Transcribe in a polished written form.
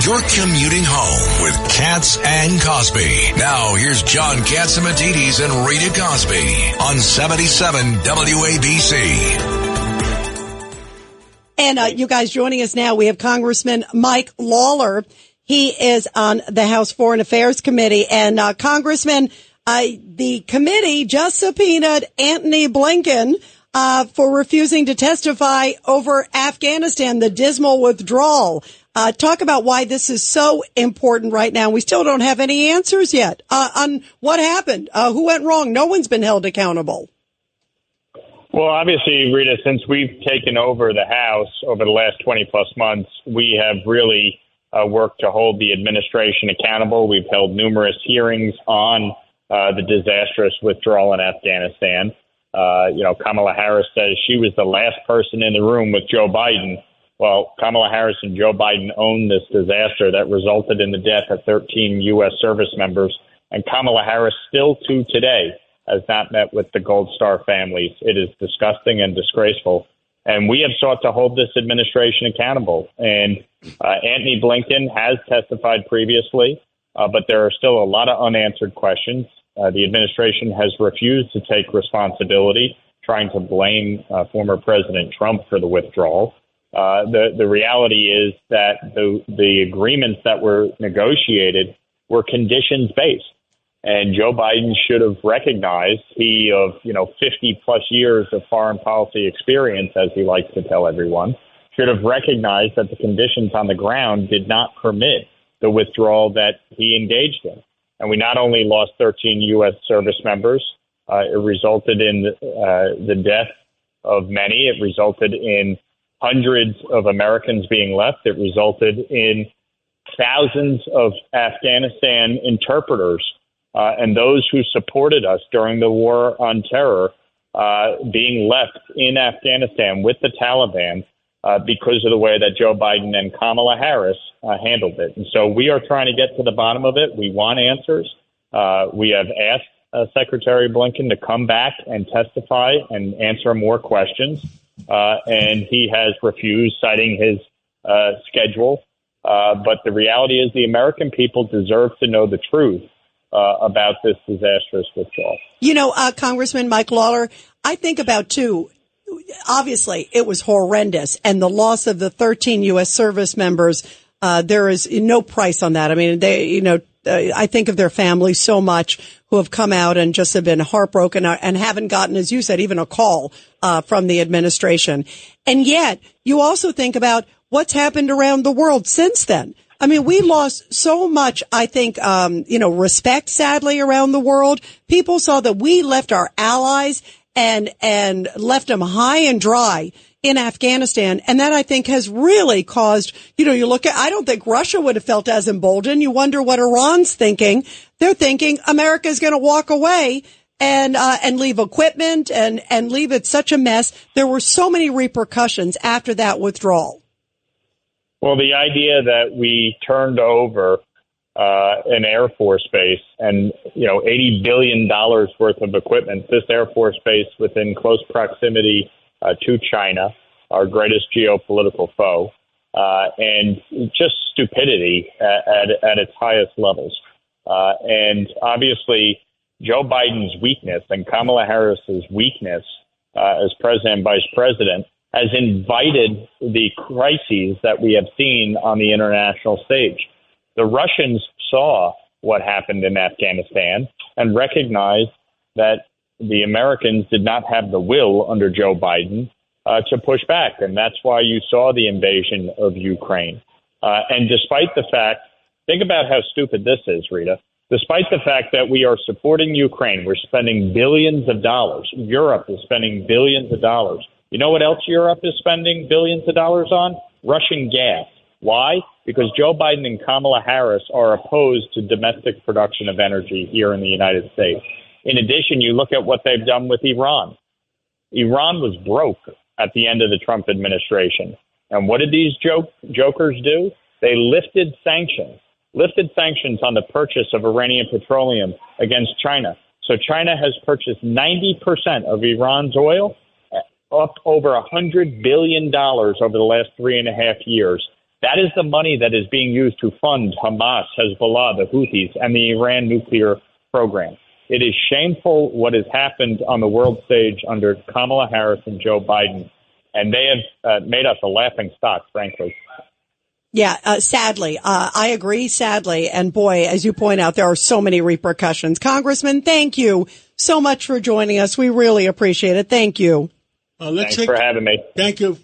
You're commuting home with Katz and Cosby. Now, here's John Katzimatidis and Rita Cosby on 77 WABC. And you guys joining us now, we have Congressman Mike Lawler. He is on the House Foreign Affairs Committee. And Congressman, the committee just subpoenaed Antony Blinken for refusing to testify over Afghanistan, the dismal withdrawal. Talk about why this is so important right now. We still don't have any answers yet on what happened, who went wrong. No one's been held accountable. Well, obviously, Rita, since we've taken over the House over the last 20-plus months, we have really worked to hold the administration accountable. We've held numerous hearings on the disastrous withdrawal in Afghanistan. Kamala Harris says she was the last person in the room with Joe Biden. Well, Kamala Harris and Joe Biden own this disaster that resulted in the death of 13 U.S. service members. And Kamala Harris still to today has not met with the Gold Star families. It is disgusting and disgraceful. And we have sought to hold this administration accountable. And Antony Blinken has testified previously, but there are still a lot of unanswered questions. The administration has refused to take responsibility, trying to blame former President Trump for the withdrawal. The reality is that the agreements that were negotiated were conditions-based. And Joe Biden should have recognized, he of 50 plus years of foreign policy experience, as he likes to tell everyone, should have recognized that the conditions on the ground did not permit the withdrawal that he engaged in. And we not only lost 13 U.S. service members, it resulted in the death of many. It resulted in hundreds of Americans being left. It resulted in thousands of Afghanistan interpreters and those who supported us during the war on terror being left in Afghanistan with the Taliban because of the way that Joe Biden and Kamala Harris handled it. And so we are trying to get to the bottom of it. We want answers. We have asked Secretary Blinken to come back and testify and answer more questions. And he has refused, citing his schedule. But the reality is the American people deserve to know the truth about this disastrous withdrawal. Congressman Mike Lawler, I think about, too, obviously it was horrendous. And the loss of the 13 U.S. service members, there is no price on that. I mean, I think of their families so much who have come out and just have been heartbroken and haven't gotten, as you said, even a call from the administration. And yet you also think about what's happened around the world since then. I mean, we lost so much, I think, respect, sadly, around the world. People saw that we left our allies and left them high and dry in Afghanistan. And that, I think, has really caused, you look at, I don't think Russia would have felt as emboldened. You wonder what Iran's thinking. They're thinking America's going to walk away and leave equipment and leave it such a mess. There were so many repercussions after that withdrawal. Well, the idea that we turned over an Air Force base and, $80 billion worth of equipment, this Air Force base within close proximity to China, our greatest geopolitical foe, and just stupidity at its highest levels. And obviously, Joe Biden's weakness and Kamala Harris's weakness as president and vice president has invited the crises that we have seen on the international stage. The Russians saw what happened in Afghanistan and recognized that the Americans did not have the will under Joe Biden to push back. And that's why you saw the invasion of Ukraine. And despite the fact, think about how stupid this is, Rita. Despite the fact that we are supporting Ukraine, we're spending billions of dollars. Europe is spending billions of dollars. You know what else Europe is spending billions of dollars on? Russian gas. Why? Because Joe Biden and Kamala Harris are opposed to domestic production of energy here in the United States. In addition, you look at what they've done with Iran. Iran was broke at the end of the Trump administration. And what did these jokers do? They lifted sanctions on the purchase of Iranian petroleum against China. So China has purchased 90% of Iran's oil, up over $100 billion over the last 3.5 years. That is the money that is being used to fund Hamas, Hezbollah, the Houthis, and the Iran nuclear program. It is shameful what has happened on the world stage under Kamala Harris and Joe Biden, and they have made us a laughing stock, frankly. Yeah, sadly. I agree, sadly. And boy, as you point out, there are so many repercussions. Congressman, thank you so much for joining us. We really appreciate it. Thank you. Thanks for having me. Thank you.